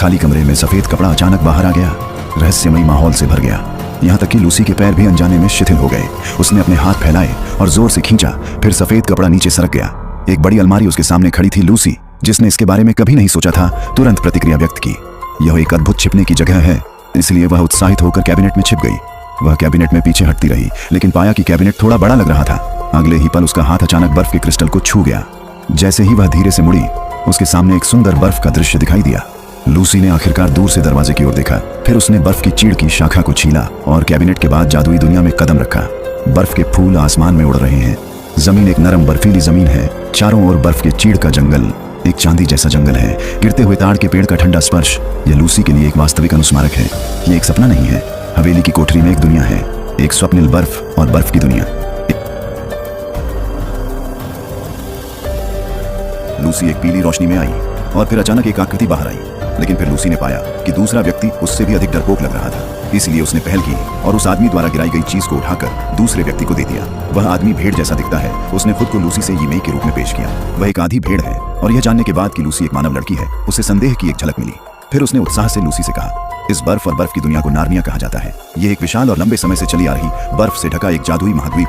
खाली कमरे में सफेद कपड़ा अचानक बाहर आ गया। रहस्यमयी माहौल से भर गया, यहाँ तक कि लूसी के पैर भी अनजाने में शिथिल हो गए। उसने अपने हाथ फैलाए और जोर से खींचा, फिर सफेद कपड़ा नीचे सरक गया। एक बड़ी अलमारी उसके सामने खड़ी थी। लूसी, जिसने इसके बारे में कभी नहीं सोचा था, तुरंत प्रतिक्रिया व्यक्त की। यह एक अद्भुत छिपने की जगह है, इसलिए वह उत्साहित होकर कैबिनेट में छिप गई। वह कैबिनेट में पीछे हटती रही, लेकिन पाया कि कैबिनेट थोड़ा बड़ा लग रहा था। अगले ही पल उसका हाथ अचानक बर्फ के क्रिस्टल को छू गया। जैसे ही वह धीरे से मुड़ी, उसके सामने एक सुंदर बर्फ का दृश्य दिखाई दिया। लूसी ने आखिरकार दूर से दरवाजे की ओर देखा, फिर उसने बर्फ की चीड़ की शाखा को छीला और कैबिनेट के बाद जादुई दुनिया में कदम रखा। बर्फ के फूल आसमान में उड़ रहे हैं। जमीन एक नरम बर्फीली जमीन है, चारों ओर बर्फ के चीड़ का जंगल, एक चांदी जैसा जंगल है। गिरते हुए ताड़ के पेड़ का ठंडा स्पर्श, यह लूसी के लिए एक वास्तविक अनुस्मारक है। ये एक सपना नहीं है। हवेली की कोठरी में एक दुनिया है, एक स्वप्निल बर्फ और बर्फ की दुनिया। लूसी एक पीली रोशनी में आई और फिर अचानक एक आकृति बाहर आई, लेकिन फिर लूसी ने पाया कि दूसरा व्यक्ति उससे भी अधिक डरपोक लग रहा था। इसलिए उसने पहल की और उस आदमी द्वारा गिराई गई चीज को उठाकर दूसरे व्यक्ति को दे दिया। वह आदमी भेड़ जैसा दिखता है। उसने खुद को लूसी से यीमेई के रूप में पेश किया। वह एक आधी भेड़ है और यह जानने के बाद कि लूसी एक मानव लड़की है, उसे संदेह की एक झलक मिली। फिर उसने उत्साह से लूसी से कहा, इस बर्फ और बर्फ की दुनिया को नार्निया कहा जाता है। यह एक विशाल और लंबे समय से चली आ रही बर्फ से ढका एक जादुई महाद्वीप